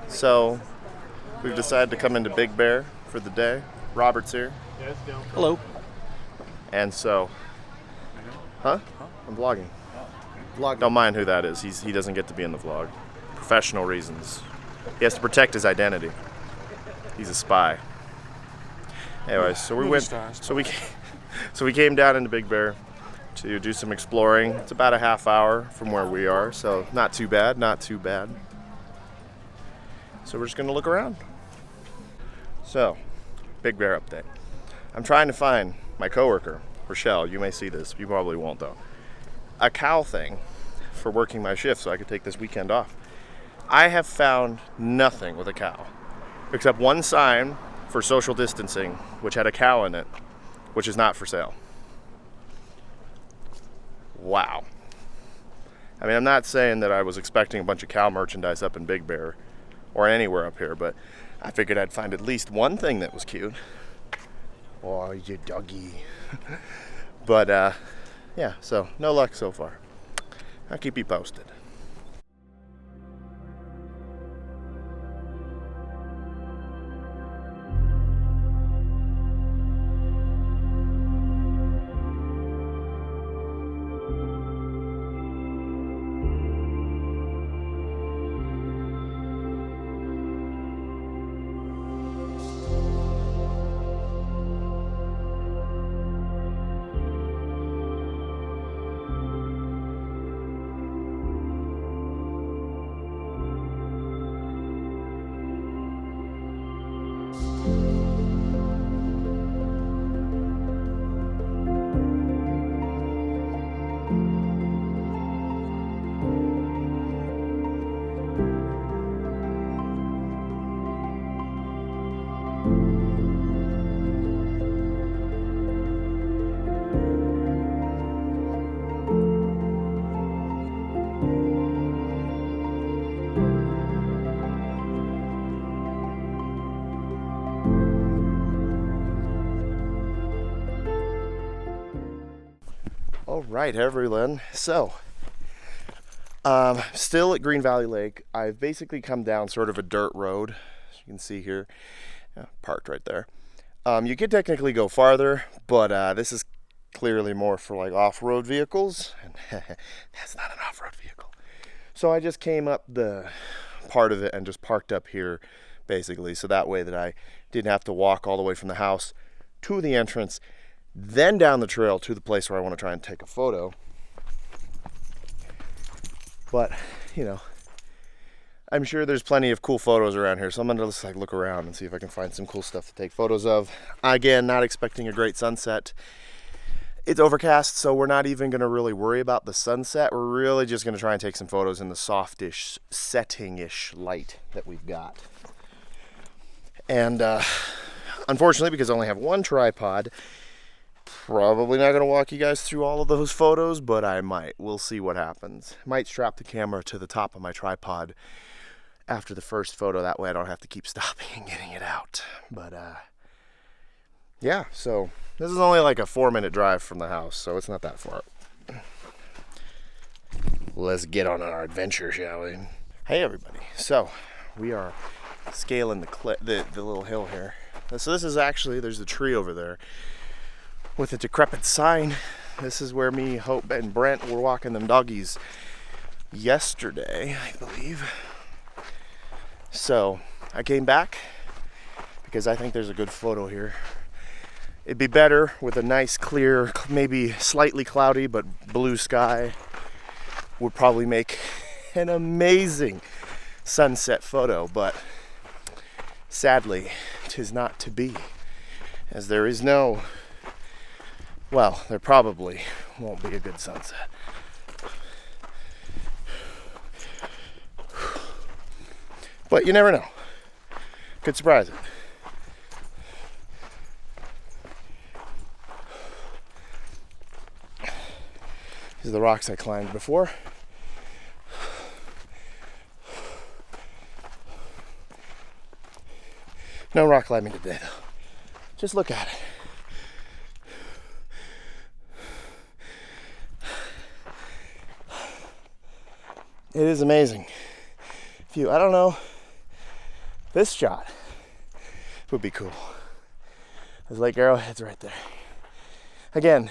So we've decided to come into Big Bear for the day. Robert's here. Hello. And so, huh? I'm vlogging. Vlog. Don't mind who that is. He doesn't get to be in the vlog. Professional reasons. He has to protect his identity. He's a spy. Anyways, so we went. So we came down into Big Bear to do some exploring. It's about a half hour from where we are, so not too bad. Not too bad. So we're just gonna look around. So, Big Bear update. I'm trying to find my coworker, Rochelle. You may see this. You probably won't though. A cow thing for working my shift so I could take this weekend off. I have found nothing with a cow except one sign for social distancing, which had a cow in it, which is not for sale. Wow. I mean, I'm not saying that I was expecting a bunch of cow merchandise up in Big Bear or anywhere up here, but I figured I'd find at least one thing that was cute. Oh, you doggy. But, yeah, so no luck so far. I'll keep you posted. All right, everyone. So, still at Green Valley Lake. I've basically come down sort of a dirt road, as you can see here, parked right there. You could technically go farther, but this is clearly more for like off-road vehicles, and that's not an off-road vehicle. So I just came up the part of it and just parked up here, basically, so that way that I didn't have to walk all the way from the house to the entrance, then down the trail to the place where I want to try and take a photo. But, you know, I'm sure there's plenty of cool photos around here, so I'm gonna just like look around and see if I can find some cool stuff to take photos of. Again, not expecting a great sunset. It's overcast, so we're not even gonna really worry about the sunset. We're really just gonna try and take some photos in the softish, setting-ish light that we've got. And unfortunately, because I only have one tripod, probably not going to walk you guys through all of those photos, but I might. We'll see what happens. Might strap the camera to the top of my tripod after the first photo. That way I don't have to keep stopping and getting it out. But, yeah, so this is only like a 4-minute drive from the house, so it's not that far. Let's get on our adventure, shall we? Hey, everybody. So, we are scaling the little hill here. So this is actually, there's a tree over there with a decrepit sign. This is where me, Hope, and Brent were walking them doggies yesterday, I believe. So I came back because I think there's a good photo here. It'd be better with a nice, clear, maybe slightly cloudy, but blue sky. Would probably make an amazing sunset photo, but sadly, 'tis not to be, as there is no, well, there probably won't be a good sunset. But you never know. Could surprise it. These are the rocks I climbed before. No rock climbing today, though. Just look at it. It is amazing. I don't know This shot would be cool. There's Lake Arrowhead's right there. Again,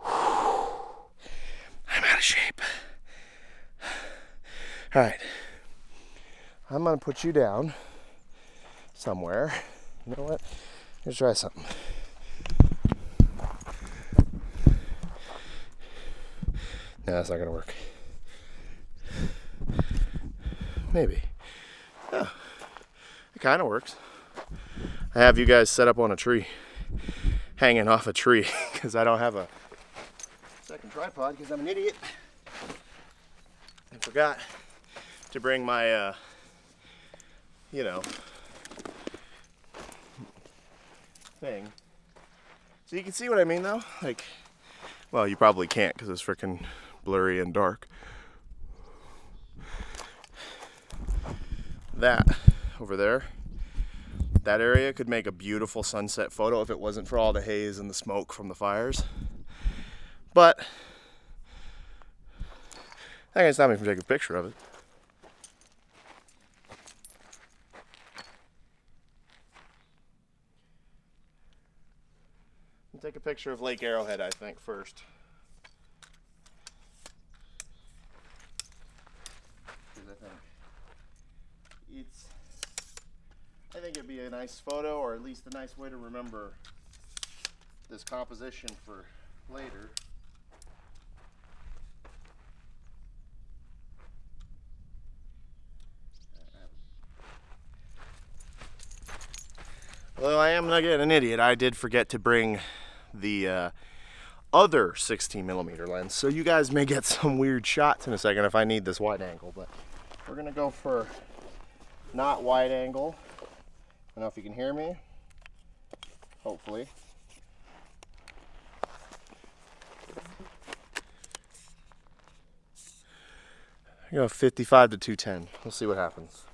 I'm out of shape. All right, I'm gonna put you down somewhere. You know what? Let's try something. No, that's not gonna work. Maybe. Oh, it kind of works. I have you guys set up on a tree, hanging off a tree, because I don't have a second tripod because I'm an idiot. I forgot to bring my, thing. So you can see what I mean though? Like, well, you probably can't because it's freaking blurry and dark. That over there, that area could make a beautiful sunset photo if it wasn't for all the haze and the smoke from the fires. But that can't stop me from taking a picture of it. I'll take a picture of Lake Arrowhead, I think, first. I think it'd be a nice photo, or at least a nice way to remember this composition for later. Although I am, again, an idiot, I did forget to bring the other 16mm lens, so you guys may get some weird shots in a second if I need this wide angle, but we're gonna go for not wide angle. I don't know if you can hear me, hopefully. I go 55 to 210. We'll see what happens.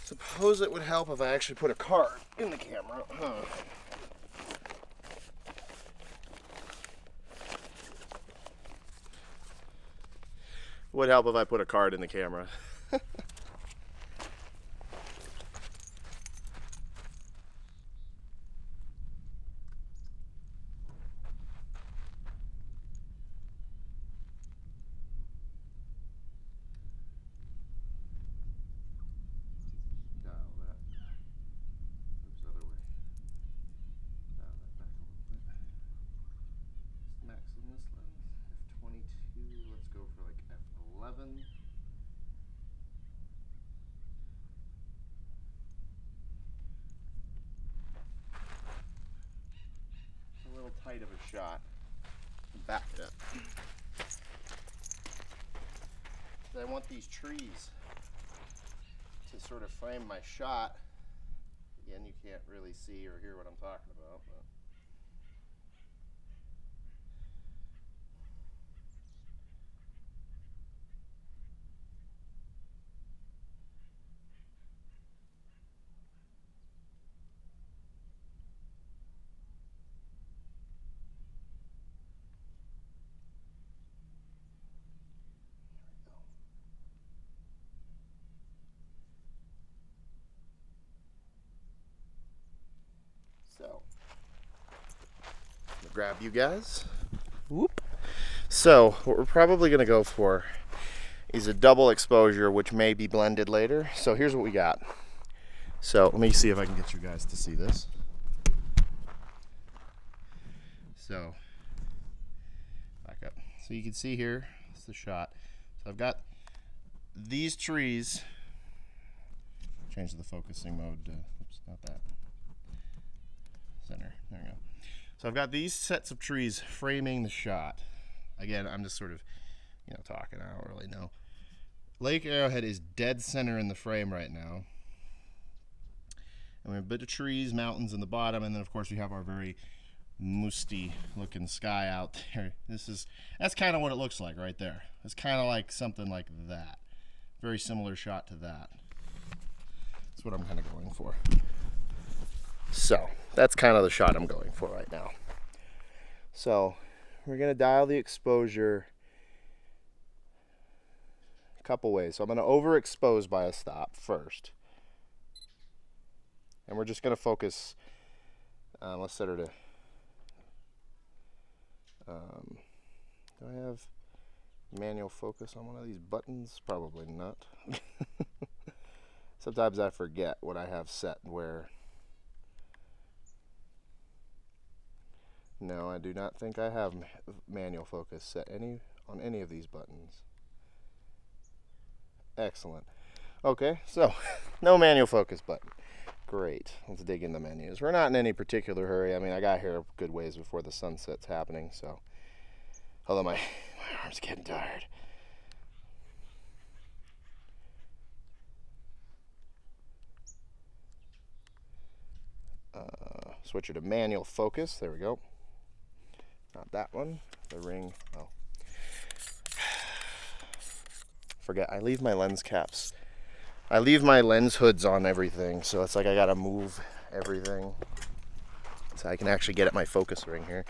Suppose it would help if I actually put a card in the camera. Would help if I put a card in the camera. A little tight of a shot. Back it up. I want these trees to sort of frame my shot. Again, you can't really see or hear what I'm talking about, but so grab you guys. Whoop. So what we're probably going to go for is a double exposure, which may be blended later. So here's what we got. So let me see if I can get you guys to see this. So back up. So you can see here, it's the shot. So I've got these trees. Change the focusing mode to, oops, not that. Center, there we go. So I've got these sets of trees framing the shot. Again, I'm just sort of talking. I don't really know. Lake Arrowhead is dead center in the frame right now. And we have a bit of trees, mountains in the bottom, and then of course we have our very musty looking sky out there. That's kind of what it looks like right there. It's kind of like something like that. Very similar shot to that. That's what I'm kind of going for. So that's kind of the shot I'm going for right now. So we're gonna dial the exposure a couple ways. So I'm gonna overexpose by a stop first. And we're just gonna focus, let's set her to, do I have manual focus on one of these buttons? Probably not. Sometimes I forget what I have set where. No, I do not think I have manual focus set on any of these buttons. Excellent. Okay, so no manual focus button. Great. Let's dig in the menus. We're not in any particular hurry. I mean, I got here a good ways before the sunset's happening, so. Although my arm's getting tired. Switch it to manual focus. There we go. Not that one. The ring. Oh. Forget. I leave my lens caps. I leave my lens hoods on everything, so it's like I gotta move everything so I can actually get at my focus ring here.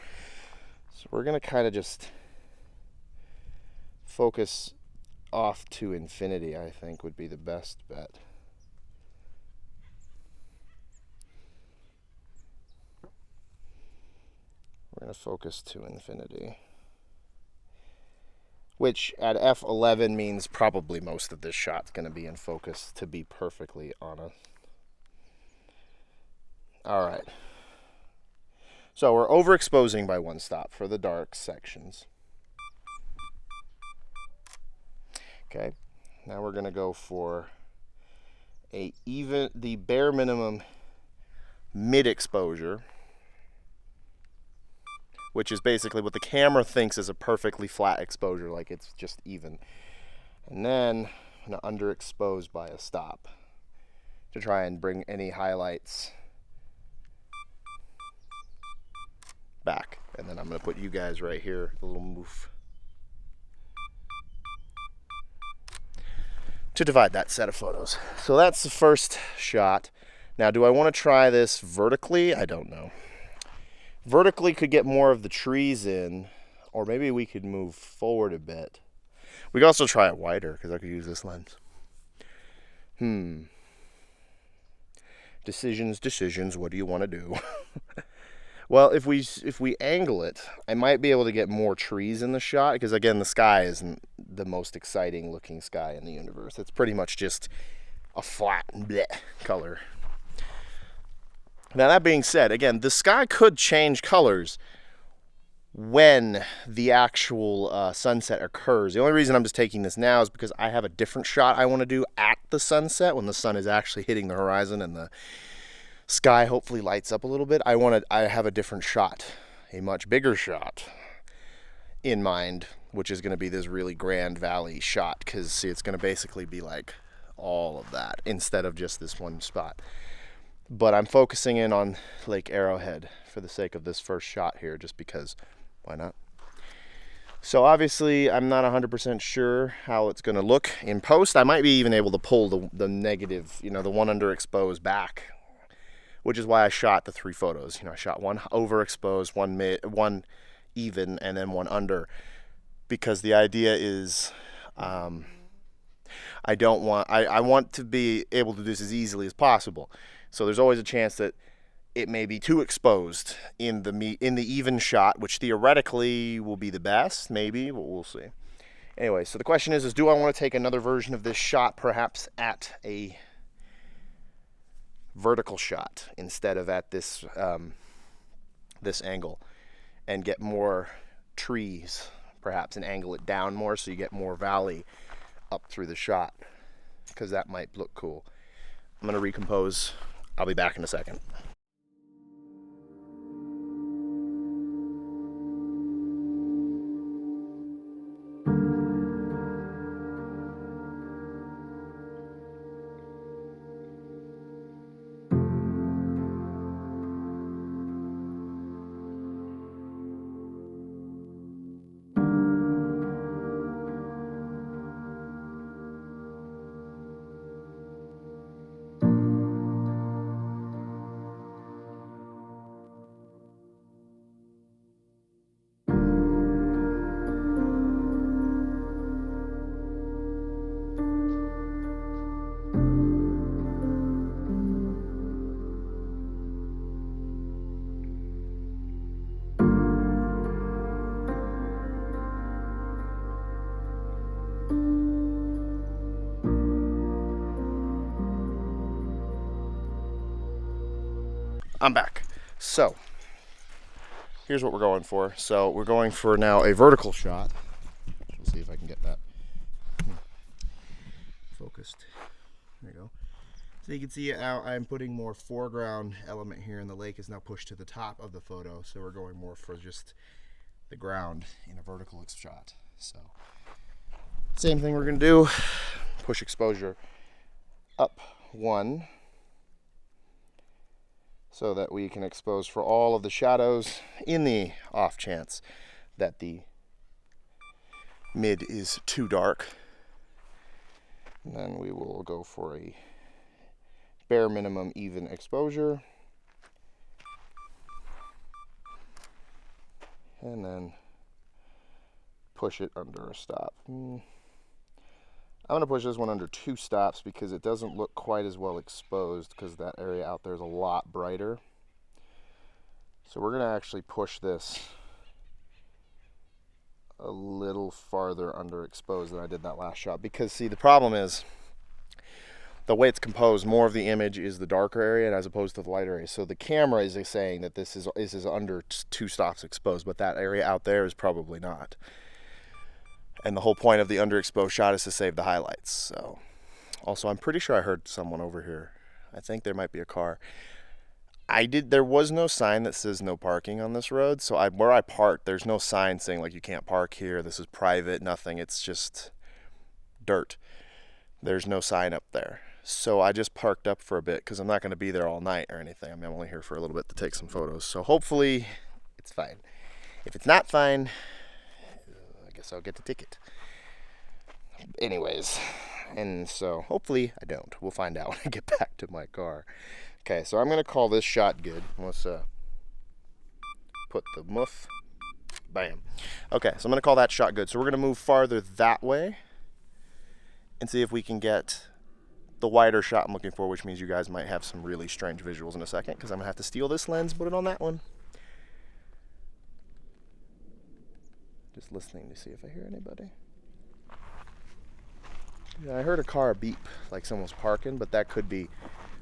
So we're gonna kind of just focus off to infinity, I think would be the best bet. We're going to focus to infinity, which at f11 means probably most of this shot's going to be in focus, to be perfectly honest. All right. So we're overexposing by one stop for the dark sections. Okay. Now we're going to go for the bare minimum mid exposure, which is basically what the camera thinks is a perfectly flat exposure, like it's just even. And then I'm going to underexpose by a stop to try and bring any highlights back. And then I'm going to put you guys right here, a little moof, to divide that set of photos. So that's the first shot. Now, do I want to try this vertically? I don't know. Vertically could get more of the trees in, or maybe we could move forward a bit. We could also try it wider, because I could use this lens. Decisions, what do you want to do? Well, if we angle it, I might be able to get more trees in the shot, because again, the sky isn't the most exciting looking sky in the universe. It's pretty much just a flat bleh color. Now, that being said, again, the sky could change colors when the actual sunset occurs. The only reason I'm just taking this now is because I have a different shot I want to do at the sunset, when the sun is actually hitting the horizon and the sky hopefully lights up a little bit. I have a different shot, a much bigger shot in mind, which is going to be this really grand valley shot, because see, it's going to basically be like all of that instead of just this one spot. But I'm focusing in on Lake Arrowhead for the sake of this first shot here, just because, why not? So obviously I'm not 100% sure how it's going to look in post. I might be even able to pull the negative, the one underexposed back, which is why I shot the 3 photos. I shot one overexposed, one mid, one even, and then one under, because the idea is I want to be able to do this as easily as possible. So there's always a chance that it may be too exposed in the even shot, which theoretically will be the best, maybe, but we'll see. Anyway, so the question is do I want to take another version of this shot, perhaps at a vertical shot instead of at this this angle, and get more trees, perhaps, and angle it down more so you get more valley up through the shot, because that might look cool. I'm going to recompose. I'll be back in a second. I'm back. So, here's what we're going for. So, we're going for now a vertical shot. We'll see if I can get that focused. There you go. So you can see how I'm putting more foreground element here, and the lake is now pushed to the top of the photo. So we're going more for just the ground in a vertical shot. So same thing we're gonna do. Push exposure up 1 so that we can expose for all of the shadows in the off chance that the mid is too dark. And then we will go for a bare minimum even exposure. And then push it under a stop. I'm going to push this one under 2 stops because it doesn't look quite as well exposed because that area out there is a lot brighter. So we're going to actually push this a little farther underexposed than I did that last shot, because see, the problem is the way it's composed, more of the image is the darker area as opposed to the lighter area. So the camera is saying that this is under 2 stops exposed, but that area out there is probably not. And the whole point of the underexposed shot is to save the highlights. So also, I'm pretty sure I heard someone over here. I think there might be a car. There was no sign that says no parking on this road. So where I parked, there's no sign saying like you can't park here, this is private, nothing. It's just dirt. There's no sign up there. So I just parked up for a bit because I'm not going to be there all night or anything. I'm only here for a little bit to take some photos. So hopefully it's fine. If it's not fine, I guess I'll get the ticket. Anyways, and so hopefully I don't. We'll find out when I get back to my car. Okay, so I'm going to call this shot good. Let's put the muff. Bam. Okay, so I'm going to call that shot good. So we're going to move farther that way and see if we can get the wider shot I'm looking for, which means you guys might have some really strange visuals in a second because I'm going to have to steal this lens, put it on that one. Just listening to see if I hear anybody. Yeah, I heard a car beep like someone was parking, but that could be,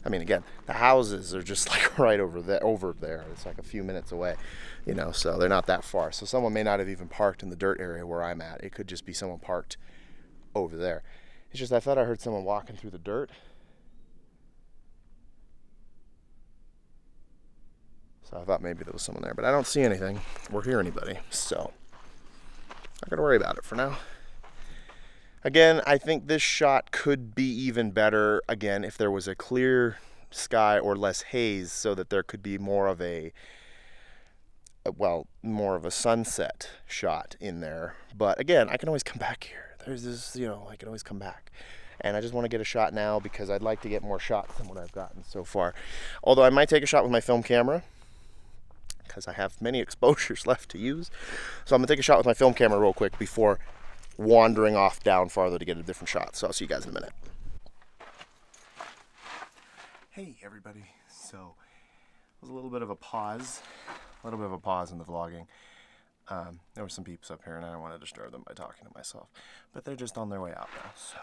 I mean, again, the houses are just like right over there. It's like a few minutes away, you know, so they're not that far. So someone may not have even parked in the dirt area where I'm at. It could just be someone parked over there. It's just I thought I heard someone walking through the dirt. So I thought maybe there was someone there, but I don't see anything or hear anybody, so not gonna worry about it for now. Again, I think this shot could be even better, again, if there was a clear sky or less haze so that there could be more of a sunset shot in there. But again, I can always come back here. There's this, you know, I can always come back. And I just want to get a shot now because I'd like to get more shots than what I've gotten so far. Although I might take a shot with my film camera because I have many exposures left to use. So I'm going to take a shot with my film camera real quick before wandering off down farther to get a different shot. So I'll see you guys in a minute. Hey everybody. So it was a little bit of a pause in the vlogging. There were some peeps up here and I don't want to disturb them by talking to myself, but they're just on their way out now. So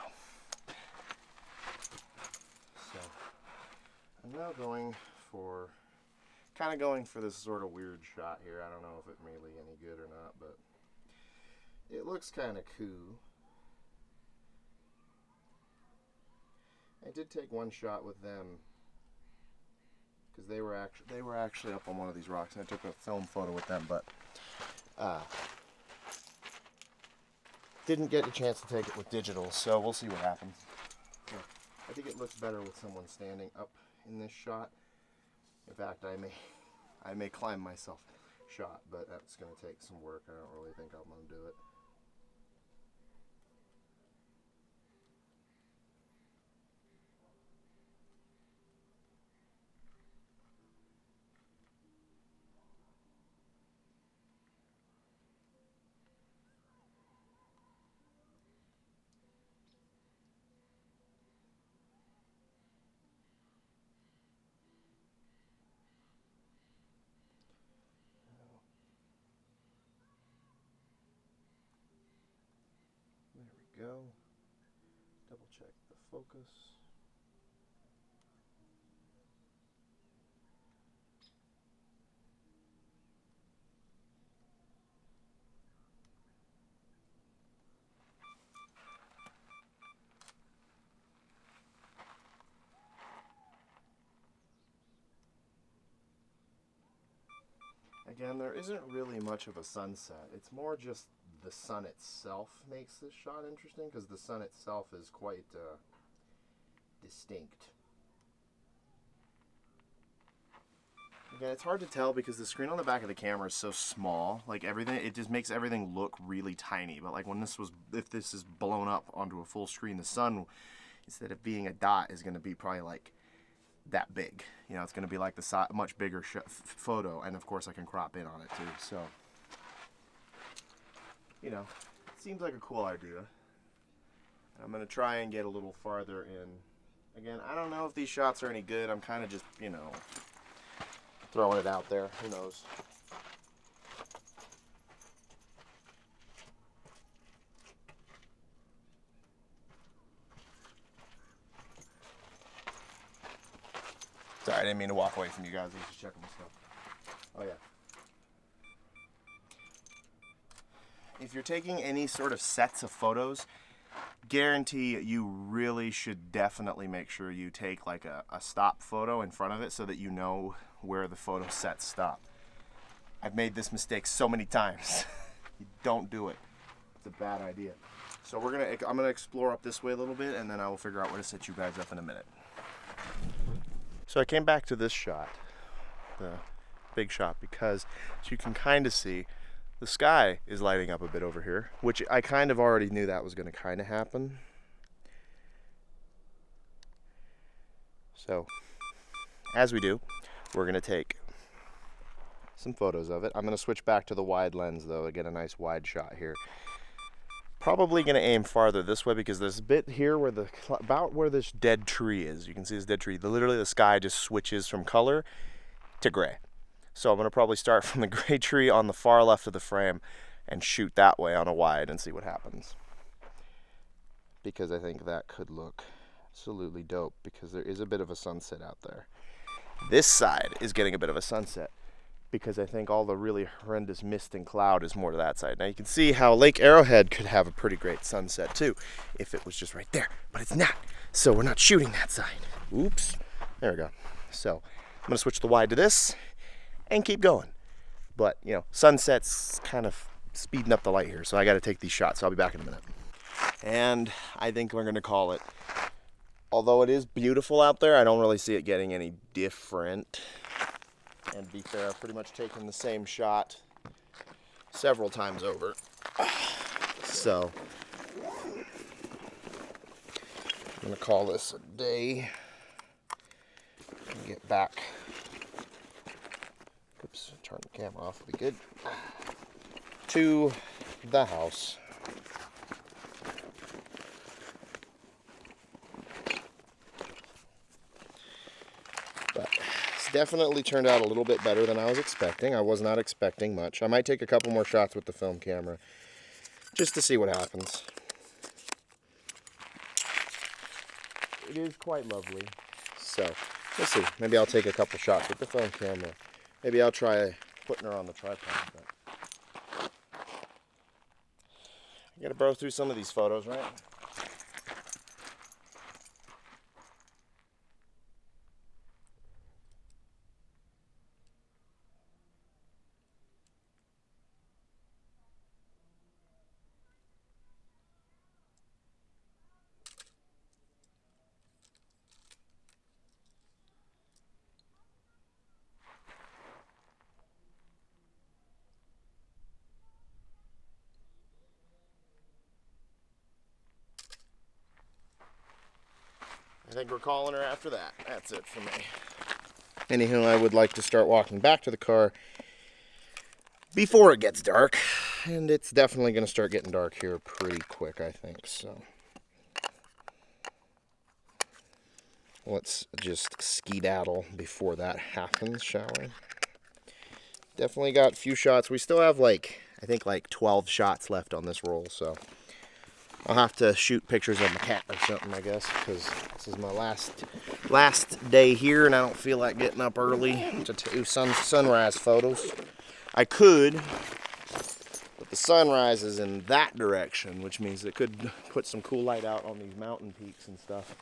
I'm now going for this sort of weird shot here. I don't know if it's really any good or not, but it looks kind of cool. I did take one shot with them because they were actually up on one of these rocks, and I took a film photo with them, but didn't get a chance to take it with digital, so we'll see what happens. Yeah, I think it looks better with someone standing up in this shot. In fact, I may climb myself shot, but that's going to take some work. I don't really think I'm going to do it. There we go. Double check the focus. Again, there isn't really much of a sunset. It's more just the sun itself makes this shot interesting, because the sun itself is quite distinct. Again, it's hard to tell because the screen on the back of the camera is so small. Like everything, it just makes everything look really tiny. But like when if this is blown up onto a full screen, the sun, instead of being a dot, is going to be probably like that big. You know, it's going to be like the much bigger photo, and of course I can crop in on it too. So, you know, it seems like a cool idea. I'm going to try and get a little farther in. Again, I don't know if these shots are any good. I'm kind of just, you know, throwing it out there. Who knows? Sorry, I didn't mean to walk away from you guys. I was just checking my stuff. Oh, yeah. If you're taking any sort of sets of photos, guarantee you really should definitely make sure you take like a stop photo in front of it so that you know where the photo sets stop. I've made this mistake so many times. You don't do it. It's a bad idea. So I'm gonna explore up this way a little bit, and then I will figure out where to set you guys up in a minute. So I came back to this shot, the big shot, because as you can kind of see, the sky is lighting up a bit over here, which I kind of already knew that was going to kind of happen. So, as we do, we're going to take some photos of it. I'm going to switch back to the wide lens, though, to get a nice wide shot here. Probably going to aim farther this way because there's a bit here where about where this dead tree is. You can see this dead tree. Literally, the sky just switches from color to gray. So I'm going to probably start from the gray tree on the far left of the frame and shoot that way on a wide and see what happens. Because I think that could look absolutely dope because there is a bit of a sunset out there. This side is getting a bit of a sunset because I think all the really horrendous mist and cloud is more to that side. Now you can see how Lake Arrowhead could have a pretty great sunset too if it was just right there, but it's not. So we're not shooting that side. Oops. There we go. So I'm going to switch the wide to this and keep going. But, you know, sunset's kind of speeding up the light here, so I got to take these shots. So I'll be back in a minute. And I think we're going to call it. Although it is beautiful out there, I don't really see it getting any different. And to be fair, I've pretty much taken the same shot several times over. So I'm going to call this a day. Get back. Oops, turn the camera off would be good. To the house. But it's definitely turned out a little bit better than I was expecting. I was not expecting much. I might take a couple more shots with the film camera just to see what happens. It is quite lovely. So, we'll see. Maybe I'll take a couple shots with the phone camera. Maybe I'll try putting her on the tripod. But I gotta burrow through some of these photos, right? I think we're calling her after that. That's it for me. Anywho, I would like to start walking back to the car before it gets dark. And it's definitely going to start getting dark here pretty quick, I think. So let's just skedaddle before that happens, shall we? Definitely got a few shots. We still have I think 12 shots left on this roll, so I'll have to shoot pictures of my cat or something, I guess, because this is my last day here, and I don't feel like getting up early to do sunrise photos. I could, but the sunrise is in that direction, which means it could put some cool light out on these mountain peaks and stuff.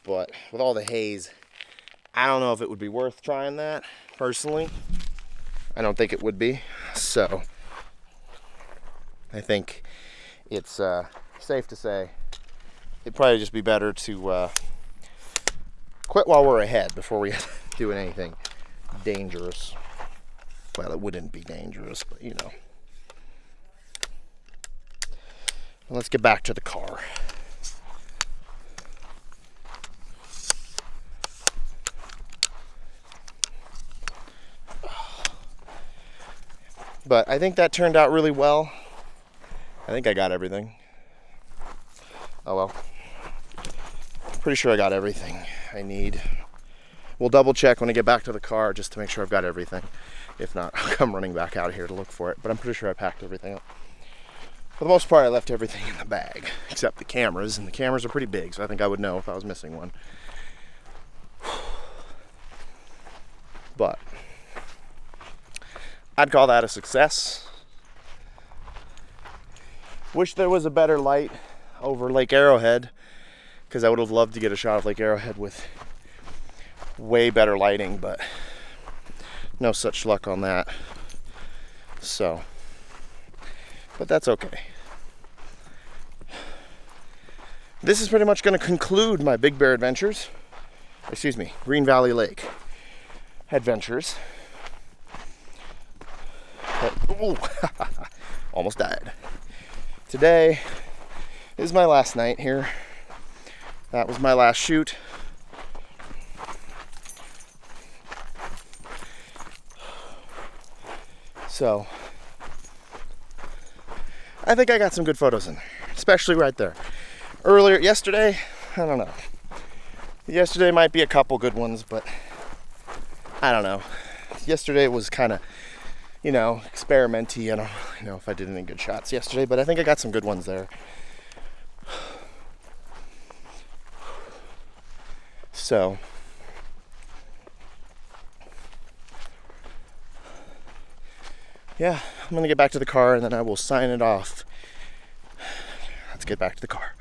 But with all the haze, I don't know if it would be worth trying that, personally. I don't think it would be. So I think it's safe to say it'd probably just be better to quit while we're ahead before we doing anything dangerous. Well, it wouldn't be dangerous, but you know. Let's get back to the car. But I think that turned out really well. I think I got everything. Oh well. Pretty sure I got everything I need. We'll double check when I get back to the car just to make sure I've got everything. If not, I'll come running back out here to look for it. But I'm pretty sure I packed everything up. For the most part, I left everything in the bag, except the cameras. And the cameras are pretty big, so I think I would know if I was missing one. But I'd call that a success. Wish there was a better light over Lake Arrowhead, because I would have loved to get a shot of Lake Arrowhead with way better lighting, but no such luck on that. So, but that's okay. This is pretty much going to conclude my Big Bear adventures. Excuse me, Green Valley Lake adventures. Ooh, almost died. Today is my last night here. That was my last shoot. So I think I got some good photos in there, especially right there. Earlier, yesterday, I don't know. Yesterday might be a couple good ones, but I don't know. Yesterday was kind of, you know, experimenty. I don't really know if I did any good shots yesterday, but I think I got some good ones there. So, yeah, I'm going to get back to the car and then I will sign it off. Let's get back to the car.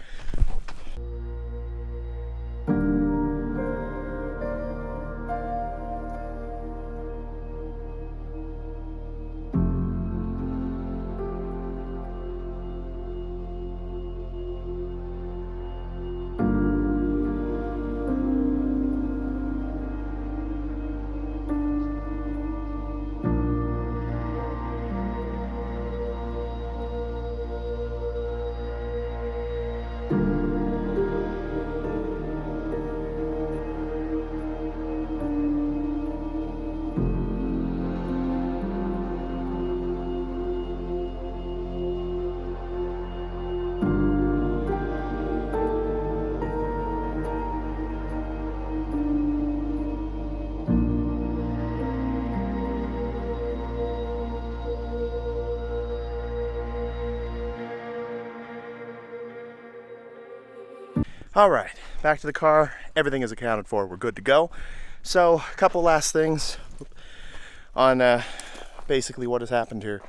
All right, back to the car. Everything is accounted for. We're good to go. So, a couple last things on basically what has happened here.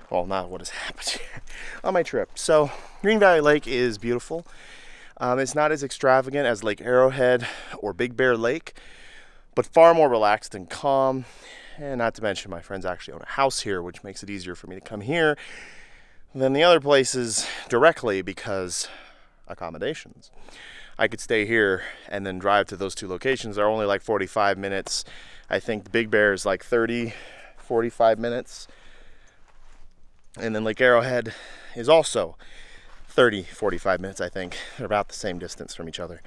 Well, not what has happened here on my trip. So, Green Valley Lake is beautiful. It's not as extravagant as Lake Arrowhead or Big Bear Lake, but far more relaxed and calm. And not to mention, my friends actually own a house here, which makes it easier for me to come here than the other places directly because accommodations. I could stay here and then drive to those two locations. They're only like 45 minutes. I think the Big Bear is like 30, 45 minutes. And then Lake Arrowhead is also 30, 45 minutes, I think. They're about the same distance from each other.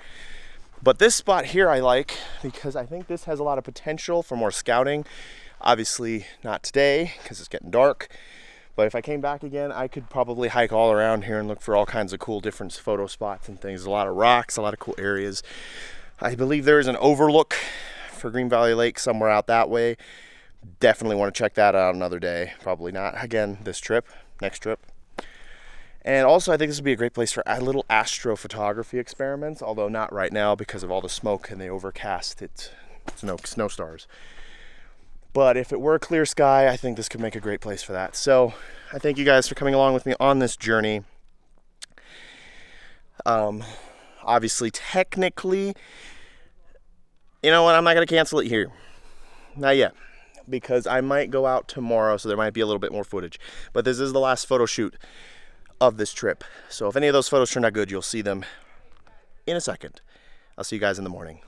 But this spot here I like because I think this has a lot of potential for more scouting. Obviously not today because it's getting dark. But if I came back again, I could probably hike all around here and look for all kinds of cool different photo spots and things. A lot of rocks, a lot of cool areas. I believe there is an overlook for Green Valley Lake somewhere out that way. Definitely want to check that out another day. Probably not, again, this trip, next trip. And also, I think this would be a great place for little astrophotography experiments, although not right now because of all the smoke and the overcast. It's no snow stars. But if it were a clear sky, I think this could make a great place for that. So I thank you guys for coming along with me on this journey. Obviously, technically, you know what? I'm not going to cancel it here. Not yet. because I might go out tomorrow, so there might be a little bit more footage. But this is the last photo shoot of this trip. So if any of those photos turn out good, you'll see them in a second. I'll see you guys in the morning.